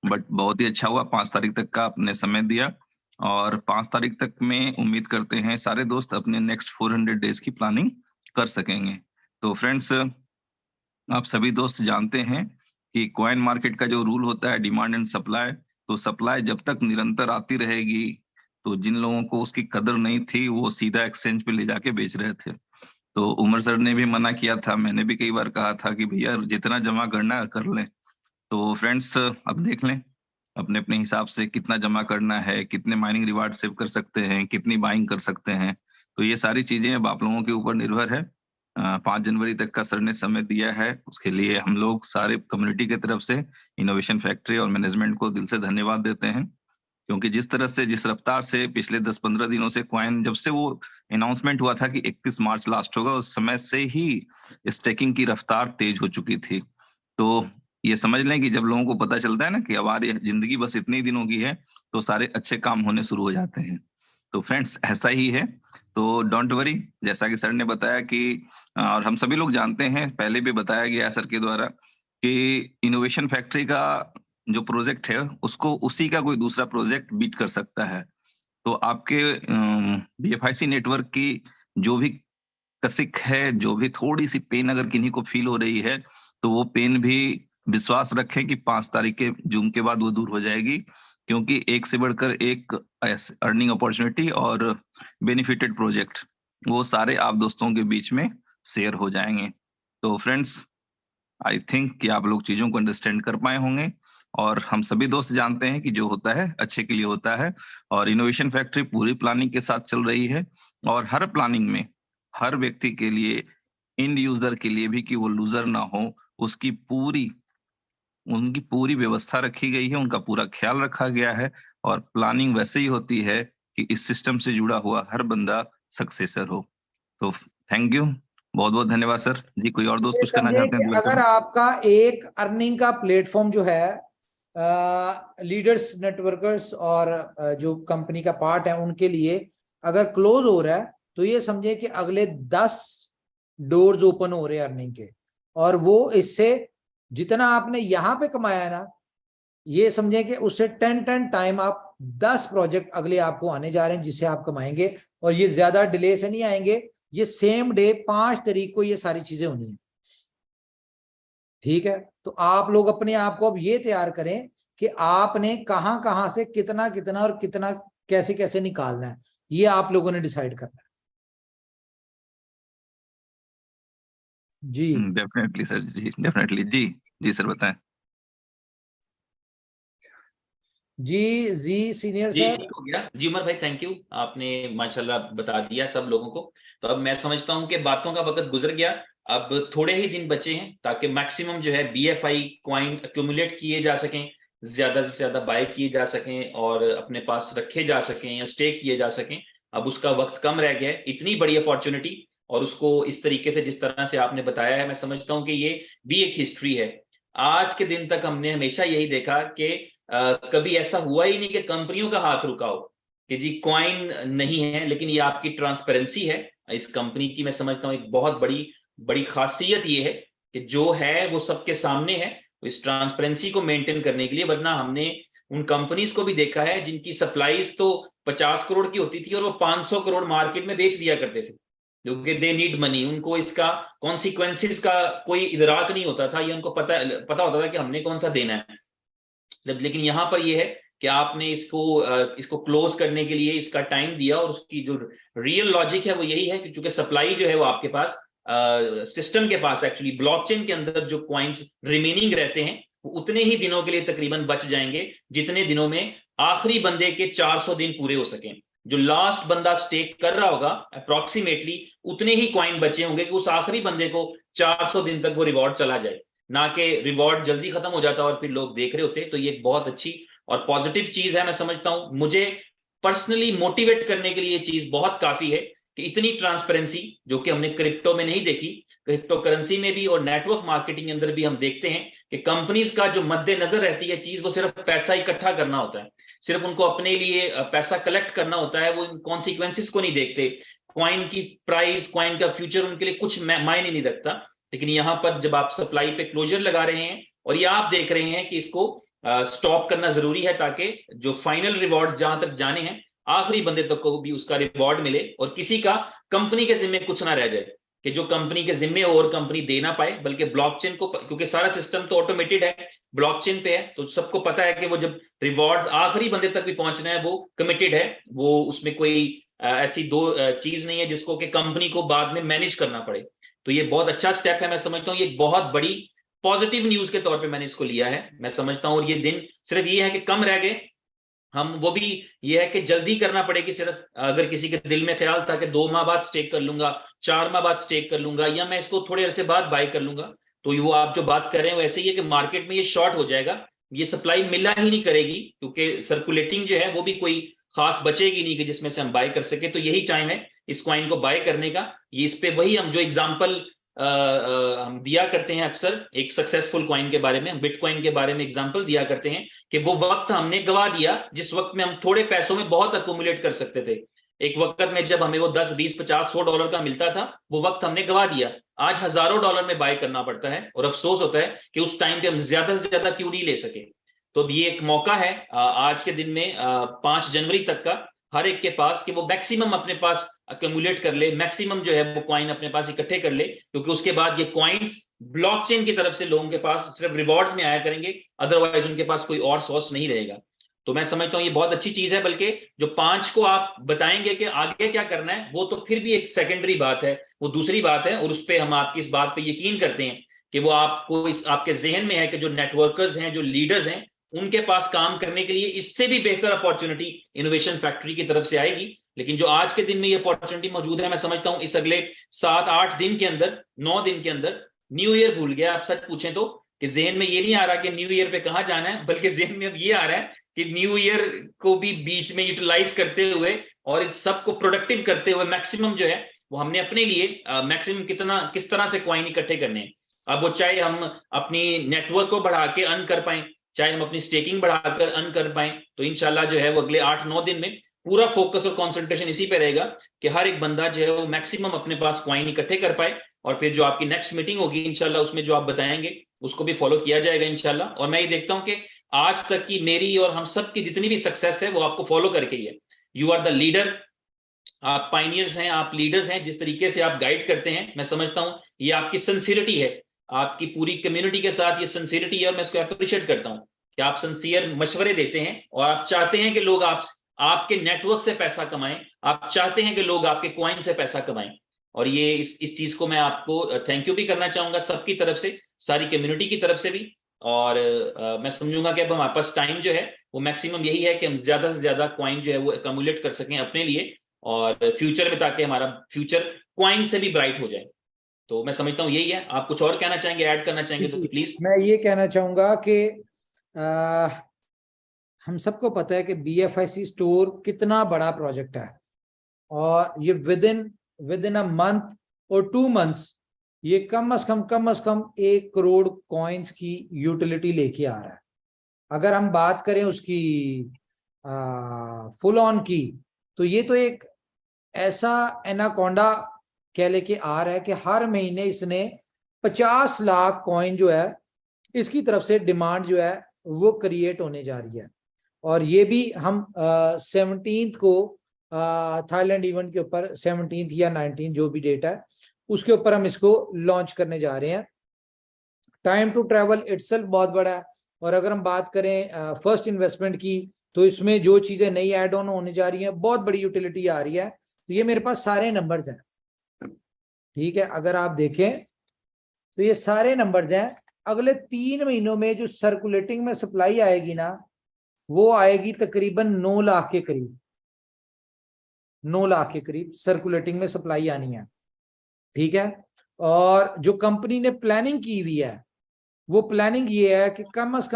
बट बहुत ही अच्छा हुआ, 5 तारीख तक का आपने समय दिया, और 5 तारीख तक में उम्मीद करते हैं सारे दोस्त अपने नेक्स्ट 400 डेज की प्लानिंग कर सकेंगे। तो फ्रेंड्स, आप सभी दोस्त जानते हैं कि कॉइन मार्केट का जो रूल होता है डिमांड एंड सप्लाई, तो सप्लाई जब तक निरंतर आती रहेगी, तो जिन लोगों को उसकी कदर नहीं थी वो सीधा एक्सचेंज पे ले जाके बेच रहे थे। तो उमर सर ने भी मना किया था, मैंने भी कई बार कहा था कि भैया जितना जमा करना है कर लें। तो फ्रेंड्स अब देख लें अपने अपने हिसाब से कितना जमा करना है, कितने माइनिंग रिवार्ड सेव कर सकते हैं, कितनी बाइंग कर सकते हैं। तो ये सारी चीजें अब आप लोगों के ऊपर निर्भर है। 5 जनवरी तक का सर ने समय दिया है, उसके लिए हम लोग सारे कम्युनिटी की तरफ से इनोवेशन फैक्ट्री और मैनेजमेंट को दिल से धन्यवाद देते हैं। क्योंकि जिस तरह से, जिस रफ्तार से पिछले 10-15 दिनों से कॉइन, जब से वो अनाउंसमेंट हुआ था कि 31 मार्च लास्ट होगा, उस समय से ही स्टेकिंग की रफ्तार तेज हो चुकी थी। तो ये समझ लें कि जब लोगों को पता चलता है ना कि हमारी जिंदगी बस इतने ही दिनों की है, तो सारे अच्छे काम होने शुरू हो जाते हैं। तो फ्रेंड्स ऐसा ही है, तो डोंट वरी, जैसा कि सर ने बताया कि और हम सभी लोग जानते हैं, पहले भी बताया गया है सर के द्वारा कि इनोवेशन फैक्ट्री का जो प्रोजेक्ट है उसको उसी का कोई दूसरा प्रोजेक्ट बीट कर सकता है। तो आपके BFIC नेटवर्क की जो भी कसिक है, जो भी थोड़ी सी पेन अगर किन्हीं को फील हो रही है, तो वो पेन भी विश्वास रखें कि 5 तारीख के जून के बाद वो दूर हो जाएगी, क्योंकि एक से बढ़कर एक अर्निंग अपॉर्चुनिटी और बेनिफिटेड प्रोजेक्ट वो सारे आप दोस्तों के बीच में शेयर हो जाएंगे। तो फ्रेंड्स, आई थिंक कि आप लोग चीजों को अंडरस्टैंड कर पाए होंगे, और हम सभी दोस्त जानते हैं कि जो होता है अच्छे के लिए होता है, और इनोवेशन फैक्ट्री पूरी प्लानिंग के साथ चल रही है, और हर प्लानिंग में हर व्यक्ति के लिए, इंड यूजर के लिए भी, कि वो लूजर ना हो, उसकी पूरी उनकी पूरी व्यवस्था रखी गई है, उनका पूरा ख्याल रखा गया है, और प्लानिंग वैसे ही होती है कि इस सिस्टम से जुड़ा हुआ हर बंदा सक्सेसर हो। तो थैंक यू, बहुत बहुत धन्यवाद सर जी। कोई और दोस्त ये कुछ करना समझे चाहते कि हैं तो अगर वेलकम। आपका एक अर्निंग का प्लेटफॉर्म जो है लीडर्स, नेटवर्कर्स और जो कंपनी का पार्ट है उनके लिए अगर क्लोज हो रहा है, तो ये समझे कि अगले 10 डोर्स ओपन हो रहे हैं अर्निंग के, और वो इससे जितना आपने यहां पे कमाया है ना, ये समझे कि उससे 10 टाइम आप 10 प्रोजेक्ट अगले आपको आने जा रहे हैं जिससे आप कमाएंगे, और ये ज्यादा डिले से नहीं आएंगे। ये सेम डे 5 तारीख को ये सारी चीजें होनी है। ठीक है, तो आप लोग अपने आप को अब ये तैयार करें कि आपने कहां कहां से कितना कितना और कितना कैसे कैसे निकालना है, ये आप लोगों ने डिसाइड करना है। जी डेफिनेटली सर जी, डेफिनेटली जी। जी सर बताएं। जी जी सीनियर जी सर। ठीक हो गया जी उमर भाई, थैंक यू, आपने माशाल्लाह बता दिया सब लोगों को। तो अब मैं समझता हूं कि बातों का वक्त गुजर गया। अब थोड़े ही दिन बचे हैं ताकि मैक्सिमम जो है BFI कॉइन एक्यूमुलेट किए जा सकें, ज्यादा से ज्यादा बाय किए जा सकें और अपने पास रखे जा सकें या स्टेक किए जा सकें। अब उसका वक्त कम रह गया है, इतनी बड़ी अपॉर्चुनिटी, और उसको इस तरीके से जिस तरह से आपने बताया है, मैं समझता हूं कि ये भी एक हिस्ट्री है। आज के दिन तक हमने हमेशा यही देखा कि कभी ऐसा हुआ ही नहीं कि कंपनियों का हाथ रुका हो कि जी कॉइन नहीं है, लेकिन ये आपकी ट्रांसपेरेंसी है इस कंपनी की। मैं समझता हूँ एक बहुत बड़ी बड़ी खासियत ये है कि जो है वो सबके सामने है, इस ट्रांसपेरेंसी को मेंटेन करने के लिए। वरना हमने उन कंपनीज को भी देखा है जिनकी सप्लाईज तो 50 करोड़ की होती थी और वो 500 करोड़ मार्केट में बेच दिया करते थे, क्योंकि दे नीड मनी। उनको इसका कॉन्सिक्वेंसेस का कोई इदराक नहीं होता था, या उनको पता होता था कि हमने कौन सा देना है। लेकिन यहाँ पर ये है कि आपने इसको क्लोज करने के लिए इसका टाइम दिया, और उसकी जो रियल लॉजिक है वो यही है कि चूंकि सप्लाई जो है वो आपके पास सिस्टम के पास, एक्चुअली ब्लॉकचेन के अंदर जो कॉइन्स रिमेनिंग रहते हैं वो उतने ही दिनों के लिए तकरीबन बच जाएंगे जितने दिनों में आखिरी बंदे के 400 दिन पूरे हो सकें। जो लास्ट बंदा स्टेक कर रहा होगा अप्रोक्सीमेटली उतने ही कॉइन बचे होंगे कि उस आखिरी बंदे को 400 दिन तक वो रिवॉर्ड चला जाए, ना कि रिवॉर्ड जल्दी खत्म हो जाता और फिर लोग देख रहे होते। तो ये एक बहुत अच्छी और पॉजिटिव चीज है। मैं समझता हूं मुझे पर्सनली मोटिवेट करने के लिए ये चीज बहुत काफी है कि इतनी ट्रांसपेरेंसी जो कि हमने क्रिप्टो में नहीं देखी, क्रिप्टो करेंसी में भी और नेटवर्क मार्केटिंग के अंदर भी हम देखते हैं कि कंपनीज का जो मद्देनजर रहती है चीज, वो सिर्फ पैसा इकट्ठा करना होता है, सिर्फ उनको अपने लिए पैसा कलेक्ट करना होता है। वो इन कॉन्सिक्वेंसेस को नहीं देखते, कॉइन की प्राइस, कॉइन का फ्यूचर उनके लिए कुछ मायने नहीं रखता। लेकिन यहाँ पर जब आप सप्लाई पे क्लोजर लगा रहे हैं और ये आप देख रहे हैं कि इसको स्टॉप करना जरूरी है ताकि जो फाइनल रिवॉर्ड जहां तक जाने हैं आखिरी बंदे तक को भी उसका रिवॉर्ड मिले और किसी का कंपनी के जिम्मे कुछ ना रह जाए, कि जो कंपनी के जिम्मे और कंपनी दे ना पाए, बल्कि ब्लॉकचेन को, क्योंकि सारा सिस्टम तो ऑटोमेटेड है, ब्लॉकचेन पे है, तो सबको पता है कि वो जब रिवॉर्ड्स आखिरी बंदे तक भी पहुंचना है वो कमिटेड है, वो उसमें कोई ऐसी दो चीज नहीं है जिसको कि कंपनी को बाद में मैनेज करना पड़े। तो ये बहुत अच्छा स्टेप है। मैं समझता हूँ ये बहुत बड़ी पॉजिटिव न्यूज के तौर पे मैंने इसको लिया है, मैं समझता हूँ। और ये दिन सिर्फ ये है कि कम रह गए हम, वो भी ये है कि जल्दी करना पड़ेगी। सिर्फ अगर किसी के दिल में ख्याल था कि 2 माह बाद स्टेक कर लूंगा, 4 माह बाद स्टेक कर लूंगा, या मैं इसको थोड़े अरसे बाद बाय कर लूंगा, तो वो आप जो बात कर रहे हैं वो ऐसे ही है कि मार्केट में ये शॉर्ट हो जाएगा, ये सप्लाई मिलना ही नहीं करेगी, क्योंकि सर्कुलेटिंग जो है वो भी कोई खास बचेगी नहीं कि जिसमें से हम बाय कर सके। तो यही टाइम है इस कॉइन को बाय करने का। ये इस पे वही हम जो एग्जांपल हम दिया करते हैं अक्सर एक सक्सेसफुल कॉइन के बारे में, बिटकॉइन के बारे में एग्जांपल दिया करते हैं कि वो वक्त हमने गवा दिया जिस वक्त में हम थोड़े पैसों में बहुत अक्यूमुलेट कर सकते थे। एक वक्त में जब हमें वो 10, 20, 50, $100 का मिलता था, वो वक्त हमने गवा दिया। आज हजारों डॉलर में बाय करना पड़ता है और अफसोस होता है कि उस टाइम पे हम ज्यादा से ज्यादा क्यों नहीं ले सके। तो अब ये एक मौका है आज के दिन में 5 जनवरी तक का हर एक के पास कि वो मैक्सिमम अपने पास अक्यूमुलेट कर ले, मैक्सिमम जो है वो कॉइन अपने पास इकट्ठे कर ले, क्योंकि उसके बाद ये कॉइन्स ब्लॉकचेन की तरफ से लोगों के पास सिर्फ रिवॉर्ड्स में आया करेंगे, अदरवाइज उनके पास कोई और सोर्स नहीं रहेगा। तो मैं समझता हूँ ये बहुत अच्छी चीज है। बल्कि जो 5 को आप बताएंगे कि आगे क्या करना है, वो तो फिर भी एक सेकेंडरी बात है, वो दूसरी बात है, और उस पर हम आपकी इस बात पे यकीन करते हैं कि वो आपको इस आपके जहन में है कि जो नेटवर्कर्स हैं, जो लीडर्स हैं, उनके पास काम करने के लिए इससे भी बेहतर अपॉर्चुनिटी इनोवेशन फैक्ट्री की तरफ से आएगी। लेकिन जो आज के दिन में ये अपॉर्चुनिटी मौजूद है, मैं समझता हूं इस अगले 7-8 दिन के अंदर, 9 दिन के अंदर, न्यू ईयर भूल गया आप सच पूछें तो, कि जहन में ये नहीं आ रहा कि न्यू ईयर पे कहां जाना है, बल्कि जहन में अब ये आ रहा है कि न्यू ईयर को भी बीच में यूटिलाइज करते हुए और इन सबको प्रोडक्टिव करते हुए मैक्सिमम जो है वो हमने अपने लिए मैक्सिमम किस तरह से कॉइन इकट्ठे करने हैं। अब वो चाहे हम अपनी नेटवर्क को बढ़ा के अर्न कर पाए, चाहे हम अपनी स्टेकिंग बढ़ाकर अर्न कर पाए, तो इंशाल्लाह जो है वो अगले 8-9 दिन में पूरा फोकस और कंसंट्रेशन इसी पे रहेगा कि हर एक बंदा जो है वो मैक्सिमम अपने पास कॉइन इकट्ठे कर पाए। और फिर जो आपकी नेक्स्ट मीटिंग होगी इंशाल्लाह उसमें जो आप बताएंगे उसको भी फॉलो किया जाएगा इंशाल्लाह। और मैं ये देखता हूं कि आज तक की मेरी और हम सब की जितनी भी सक्सेस है वो आपको फॉलो करके ही है। यू आर द लीडर, आप पाइनियर्स हैं, आप लीडर्स हैं। जिस तरीके से आप गाइड करते हैं, मैं समझता हूं ये आपकी सिंसियरिटी है, आपकी पूरी कम्युनिटी के साथ ये सिंसियरिटी है, और मैं इसको अप्रिशिएट करता हूं कि आप सिंसियर मशवरे देते हैं और आप चाहते हैं कि लोग आपके नेटवर्क से पैसा कमाएं, आप चाहते हैं कि लोग आपके कॉइन से पैसा कमाएं। और ये इस चीज को मैं आपको थैंक यू भी करना चाहूंगा सबकी तरफ से, सारी कम्युनिटी की तरफ से भी। और मैं समझूंगा कि अब हमारे पास टाइम जो है वो मैक्सिमम यही है कि हम ज्यादा से ज्यादा कॉइन जो है वो अक्यूमुलेट कर सकें अपने लिए और फ्यूचर में, ताकि हमारा फ्यूचर कॉइन से भी ब्राइट हो जाए। तो मैं समझता हूँ यही है। आप कुछ और कहना चाहेंगे, ऐड करना चाहेंगे तो प्लीज। मैं ये कहना चाहूंगा कि हम सबको पता है कि BFIC स्टोर कितना बड़ा प्रोजेक्ट है, और ये विद इन अ मंथ और 2 मंथ्स ये कम से कम 1 करोड़ कॉइन्स की यूटिलिटी लेके आ रहा है। अगर हम बात करें उसकी फुल ऑन की, तो ये तो एक ऐसा एनाकोंडा कह लेके आ रहा है कि हर महीने इसने 50 लाख कॉइन जो है इसकी तरफ से डिमांड जो है वो क्रिएट होने जा रही है। और ये भी हम 17th को थाईलैंड इवेंट के ऊपर 17th या 19th जो भी डेट है उसके ऊपर हम इसको लॉन्च करने जा रहे हैं। टाइम टू ट्रैवल इटसेल्फ बहुत बड़ा है। और अगर हम बात करें फर्स्ट इन्वेस्टमेंट की, तो इसमें जो चीजें नई ऐड ऑन होने जा रही हैं, बहुत बड़ी यूटिलिटी आ रही है। तो ये मेरे पास सारे नंबर्स हैं, ठीक है। अगर आप देखें तो ये सारे नंबर्स हैं। अगले 3 महीनों में जो सर्कुलेटिंग में सप्लाई आएगी ना, वो आएगी तकरीबन 9 लाख के करीब, 9 लाख के करीब सर्कुलेटिंग में सप्लाई आनी है, ठीक है। और जो कंपनी ने प्लानिंग की हुई है, वो प्लानिंग ये है कि कम से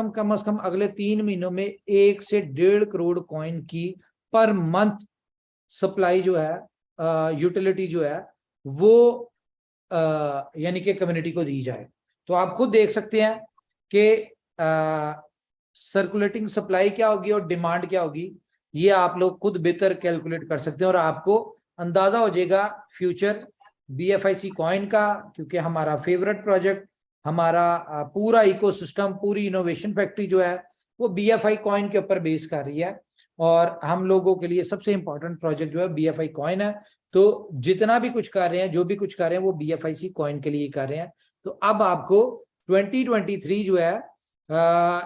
कम अगले 3 महीनों में 1 से 1.5 करोड़ कॉइन की पर मंथ सप्लाई जो है, यूटिलिटी जो है वो यानी कि कम्युनिटी को दी जाए। तो आप खुद देख सकते हैं कि सर्कुलेटिंग सप्लाई क्या होगी और डिमांड क्या होगी। ये आप लोग खुद बेहतर कैलकुलेट कर सकते हैं और आपको अंदाजा हो जाएगा फ्यूचर BFIC कॉइन का, क्योंकि हमारा फेवरेट प्रोजेक्ट, हमारा पूरा इकोसिस्टम, पूरी इनोवेशन फैक्ट्री जो है वो BFI कॉइन के ऊपर बेस कर रही है। और हम लोगों के लिए सबसे इंपॉर्टेंट प्रोजेक्ट जो है BFI कॉइन है। तो जितना भी कुछ कर रहे हैं, जो भी कुछ कर रहे हैं, वो BFIC कॉइन के लिए कर रहे हैं। तो अब आपको 2023 जो है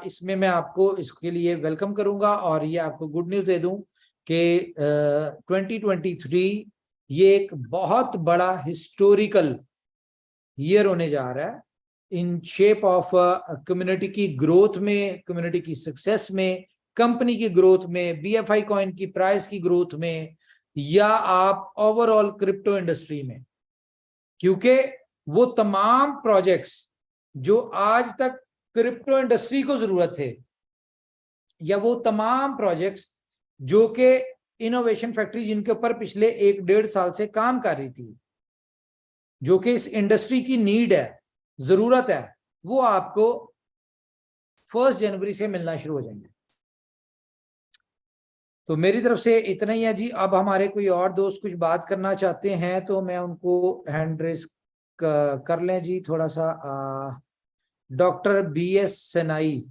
इसमें मैं आपको इसके लिए वेलकम करूंगा और ये आपको गुड न्यूज दे दूं कि 2023 ये एक बहुत बड़ा हिस्टोरिकल ईयर होने जा रहा है इन शेप ऑफ कम्युनिटी की ग्रोथ में, कम्युनिटी की सक्सेस में, कंपनी की ग्रोथ में, BFI कॉइन की प्राइस की ग्रोथ में, या आप ओवरऑल क्रिप्टो इंडस्ट्री में। क्योंकि वो तमाम प्रोजेक्ट्स जो आज तक क्रिप्टो इंडस्ट्री को जरूरत थे, या वो तमाम प्रोजेक्ट्स जो कि इनोवेशन फैक्ट्री जिनके ऊपर पिछले 1-1.5 साल से काम कर रही थी, जो कि इस इंडस्ट्री की नीड है, जरूरत है, वो आपको 1 जनवरी से मिलना शुरू हो जाएंगे। तो मेरी तरफ से इतना ही है जी। अब हमारे कोई और दोस्त कुछ बात करना चाहते हैं तो मैं उनको हैंड रेस कर लें जी थोड़ा सा। Doctor BS Senai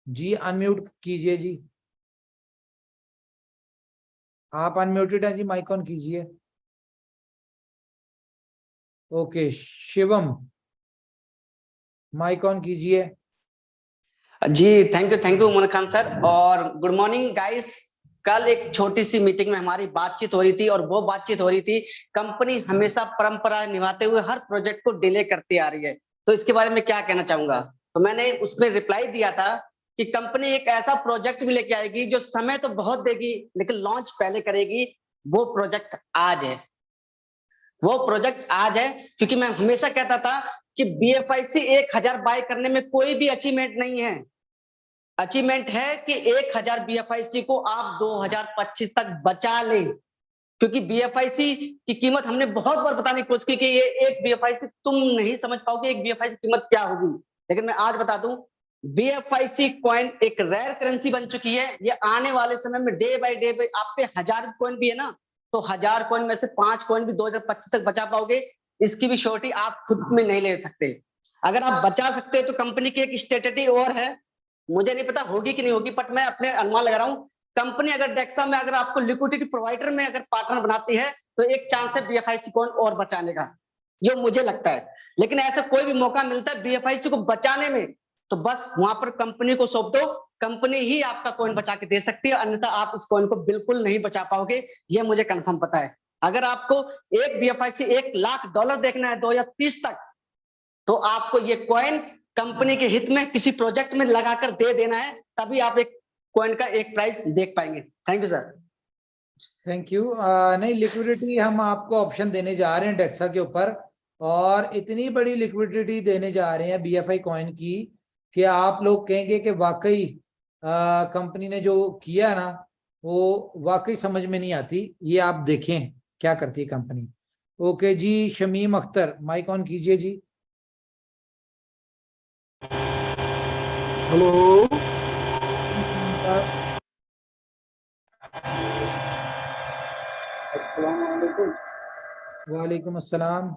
ji, unmute कीजिए जी। आप अनम्यूटेड हैं जी, माइक ऑन कीजिए। ओके, शिवम माइक ऑन कीजिए जी। Thank you Umar Khan sir, और गुड मॉर्निंग गाइस। कल एक छोटी सी मीटिंग में हमारी बातचीत हो रही थी, और वो बातचीत हो रही थी कंपनी हमेशा परंपरा निभाते हुए हर प्रोजेक्ट को डिले करती आ रही है, तो इसके बारे में क्या कहना चाहूंगा। तो मैंने उसमें रिप्लाई दिया था कि कंपनी एक ऐसा प्रोजेक्ट भी लेके आएगी जो समय तो बहुत देगी लेकिन लॉन्च पहले करेगी। वो प्रोजेक्ट आज है, वो प्रोजेक्ट आज है। क्योंकि मैं हमेशा कहता था कि BFIC 1000 बाय करने में कोई भी अचीवमेंट नहीं है। अचीवमेंट है कि 1000 BFIC को आप 2025 तक बचा लें, क्योंकि BFIC की कीमत हमने बहुत बार बताने की कोशिश की कि ये एक BFIC तुम नहीं समझ पाओगे एक BFIC की कीमत क्या होगी। लेकिन मैं आज बता दूं, BFIC कॉइन एक रेयर करेंसी बन चुकी है। ये आने वाले समय में डे बाय डे आप पे 1000 कॉइन भी है ना, तो 1000 कॉइन में से 5 कॉइन भी 2025 तक बचा पाओगे, इसकी भी श्योरिटी आप खुद में नहीं ले सकते। अगर आप बचा सकते हैं तो कंपनी की एक स्ट्रेटेजी और है, मुझे नहीं पता होगी कि नहीं होगी, बट मैं अपने अनुमान लगा रहा हूं। कंपनी अगर डेक्सा में अगर आपको लिक्विडिटी प्रोवाइडर में अगर पार्टनर बनाती है तो एक चांस है BFIC कॉइन और बचाने का, जो मुझे लगता है। लेकिन ऐसा कोई भी मौका मिलता है BFIC को बचाने में, तो बस वहां पर कंपनी को सौंप दो, कंपनी ही आपका कॉइन बचा के दे सकती है, अन्यथा आप इस कॉइन को बिल्कुल नहीं बचा पाओगे, ये मुझे कंफर्म पता है। अगर आपको एक BFIC $1 लाख देखना है 2030 तक, तो आपको ये कॉइन कंपनी के हित में किसी प्रोजेक्ट में लगाकर दे देना है, तभी आप एक कॉइन का एक प्राइस देख पाएंगे। Thank you sir. Thank you. नहीं, लिक्विडिटी हम आपको ऑप्शन देने जा रहे हैं डेक्सा के ऊपर, और इतनी बड़ी लिक्विडिटी देने जा रहे हैं BFI कॉइन की कि आप लोग कहेंगे कि वाकई कंपनी ने जो किया ना वो वाकई समझ में नहीं आती। ये आप देखें क्या करती है कंपनी। ओके जी, शमीम अख्तर माइक ऑन कीजिए जी। हेलो शमीम साहब, अस्सलाम वालेकुम। वालेकुम अस्सलाम।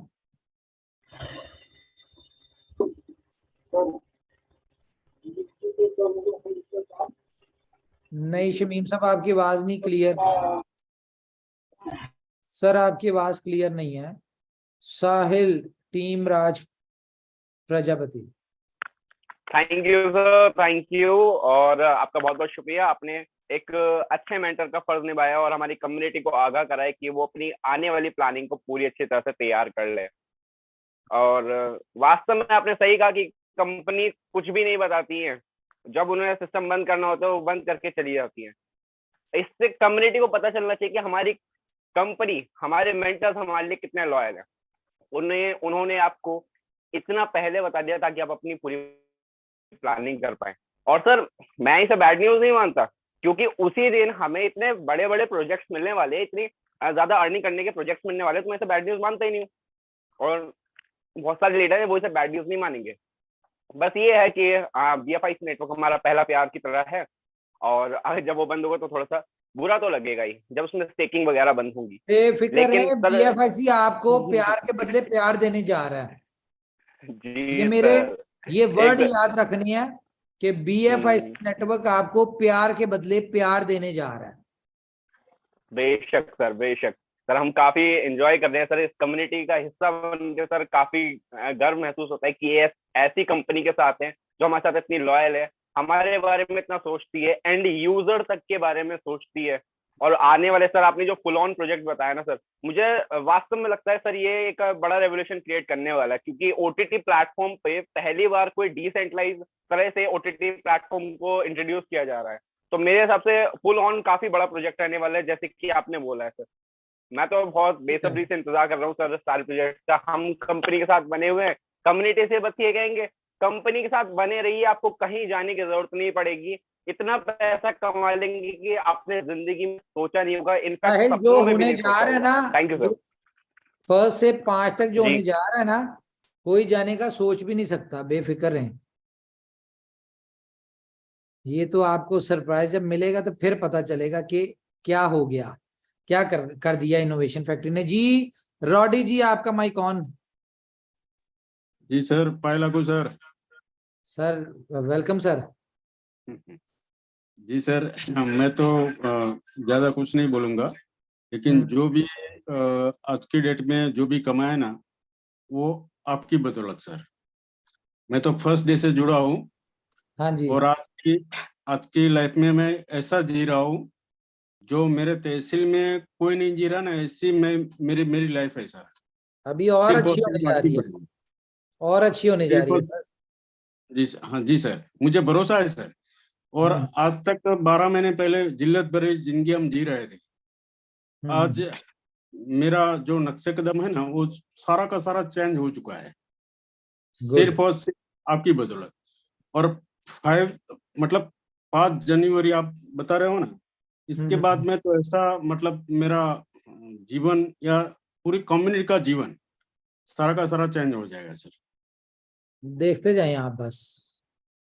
नहीं शमीम साहब, आपकी आवाज नहीं क्लियर। सर आपकी आवाज क्लियर नहीं है। Sahil team Raj Prajapati. Thank you sir, thank you. और आपका बहुत बहुत शुक्रिया, आपने एक अच्छे मेंटर का फर्ज निभाया और हमारी कम्युनिटी को आगाह कराया कि वो अपनी आने वाली प्लानिंग को पूरी अच्छी तरह से तैयार कर ले। और वास्तव में आपने सही कहा कि कंपनी कुछ भी नहीं बताती है, जब उन्हें सिस्टम बंद करना होता है वो बंद करके चली जाती है। इससे कम्युनिटी को पता चलना चाहिए कि हमारी कंपनी, हमारे मेंटर्स हमारे लिए कितने लॉयल है। उन्होंने आपको इतना पहले बता दिया ताकि आप अपनी पूरी प्लानिंग कर पाए। और सर मैं इसे बैड न्यूज नहीं मानता, क्योंकि उसी दिन हमें इतने बड़े बड़े प्रोजेक्ट्स मिलने वाले, इतनी ज्यादा अर्निंग करने के प्रोजेक्ट्स मिलने वाले, तो मैं इसे बैड न्यूज मानता ही नहीं हूँ। और बहुत सारे लीडर है वो इसे बैड न्यूज नहीं मानेंगे। बस ये है कि BFI नेटवर्क हमारा पहला प्यार की तरह है, और जब वो बंद होगा तो थोड़ा सा बुरा तो लगेगा ही, जब उसमें स्टेकिंग वगैरह बंद होगी। बेफिक्र लेकिन है, सर BFIC आपको प्यार के बदले प्यार देने जा रहा है। ये जी मेरे सर, ये वर्ड एक याद रखनी है कि BFIC नेटवर्क आपको प्यार के बदले प्यार देने जा रहा है। बेशक सर, बेशक सर, हम काफी एंजॉय कर रहे हैं सर, इस कम्युनिटी का हिस्सा बन के सर काफी गर्व महसूस होता है कि ये ऐसी कंपनी के साथ हैं जो हमारे साथ इतनी लॉयल है, हमारे बारे में इतना सोचती है, एंड यूजर तक के बारे में सोचती है। और आने वाले सर आपने जो फुल ऑन प्रोजेक्ट बताया ना सर, मुझे वास्तव में लगता है सर ये एक बड़ा रेवोल्यूशन क्रिएट करने वाला है, क्योंकि OTT प्लेटफॉर्म पे पहली बार कोई डिसेंट्रलाइज तरह से OTT प्लेटफॉर्म को इंट्रोड्यूस किया जा रहा है। तो मेरे हिसाब से फुल ऑन काफी बड़ा प्रोजेक्ट रहने वाला है, जैसे कि आपने बोला है सर। मैं तो बहुत बेसब्री से इंतजार कर रहा हूँ सर सारे प्रोजेक्ट का। हम कंपनी के साथ बने हुए हैं, कम्युनिटी से बस ये कहेंगे कंपनी के साथ बने रहिए, आपको कहीं जाने की जरूरत नहीं पड़ेगी, इतना पैसा कमा लेंगे कि आपने जिंदगी में सोचा नहीं होगा, इनफैक्ट साहिल, जो सपनों में भी होने नहीं जा सोचा रहा है होगा। ना, थैंक यू सर। 1 से 5 तक जो जी होने जा रहा है ना, कोई जाने का सोच भी नहीं सकता। बेफिक्र रहें। ये तो आपको सरप्राइज जब मिलेगा तो फिर पता चलेगा कि क्या हो गया, क्या कर दिया इनोवेशन फैक्ट्री ने। जी रॉडी जी, आपका माइक ऑन। जी सर, पाए लागू सर। Sir welcome sir. जी सर, मैं तो ज्यादा कुछ नहीं बोलूंगा, लेकिन जो भी आज की डेट में जो भी कमाए ना, वो आपकी बदौलत सर। मैं तो फर्स्ट डे से जुड़ा हूँ, हाँ जी। और आज की लाइफ में मैं ऐसा जी रहा हूँ जो मेरे तहसील में कोई नहीं जी रहा ना, ऐसी मेरी लाइफ है सर। अभी और सिर्फ और अच्छी होने सिर्फ जा आपकी रही है, बदौलत। और अच्छी होने जा सिर्फ रही है और सर। जी सर, हाँ जी सर, मुझे भरोसा है सर। और आज तक 12 महीने पहले जिल्लत भरी जिंदगी हम जी रहे थे। आज मेरा जो नक्शे कदम है ना, वो सारा का सारा चेंज हो चुका है, सिर्फ और सिर्फ आपकी बदौलत। और 5 जनवरी आप बता रहे हो ना, इसके बाद में तो ऐसा मतलब मेरा जीवन या पूरी कम्युनिटी का जीवन सारा का सारा चेंज हो जाएगा सर। देखते जाएं आप बस।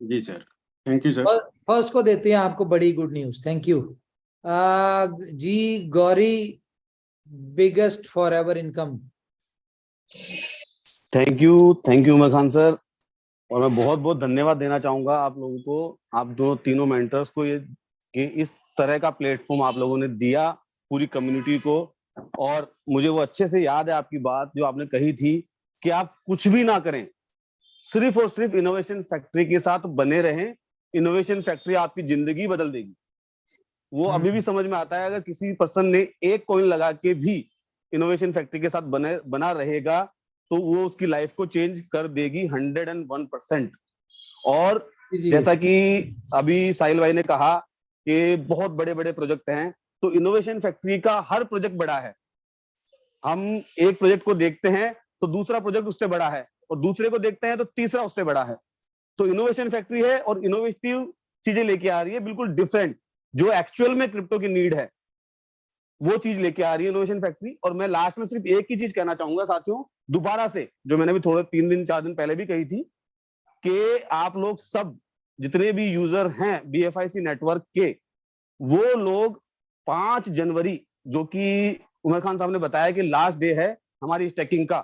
जी sir, thank you sir. First को देते हैं आपको बड़ी गुड न्यूज। थैंक यू जी। Gauri, biggest for ever income. Thank you Umar Khan sir. और मैं बहुत बहुत धन्यवाद देना चाहूंगा आप लोगों को, आप दोनों तीनों मेंटर्स को, ये कि इस तरह का प्लेटफॉर्म आप लोगों ने दिया पूरी कम्युनिटी को। और मुझे वो अच्छे से याद है आपकी बात जो आपने कही थी कि आप कुछ भी ना करें, सिर्फ और सिर्फ इनोवेशन फैक्ट्री के साथ बने रहें। इनोवेशन फैक्ट्री आपकी जिंदगी बदल देगी। वो अभी भी समझ में आता है, अगर किसी पर्सन ने एक कॉइन लगा के भी इनोवेशन फैक्ट्री के साथ बना रहेगा तो वो उसकी लाइफ को चेंज कर देगी 101%। और जैसा कि अभी साहिल भाई ने कहा कि बहुत बड़े बड़े प्रोजेक्ट हैं, तो इनोवेशन फैक्ट्री का हर प्रोजेक्ट बड़ा है। हम एक प्रोजेक्ट को देखते हैं तो दूसरा प्रोजेक्ट उससे बड़ा है, और दूसरे को देखते हैं तो तीसरा उससे बड़ा है। तो इनोवेशन फैक्ट्री है और इनोवेटिव चीजें लेके आ रही है, बिल्कुल डिफरेंट, जो एक्चुअल में क्रिप्टो की नीड है वो चीज लेके आ रही है इनोवेशन फैक्ट्री। और मैं लास्ट में सिर्फ एक ही चीज कहना चाहूंगा साथियों, दोबारा से, जो मैंने भी थोड़े 3-4 दिन पहले भी कही थी, कि आप लोग सब जितने भी यूजर हैं BFIC नेटवर्क के, वो लोग 5 जनवरी, जो कि उमर खान साहब ने बताया कि लास्ट डे है हमारी स्टेकिंग का,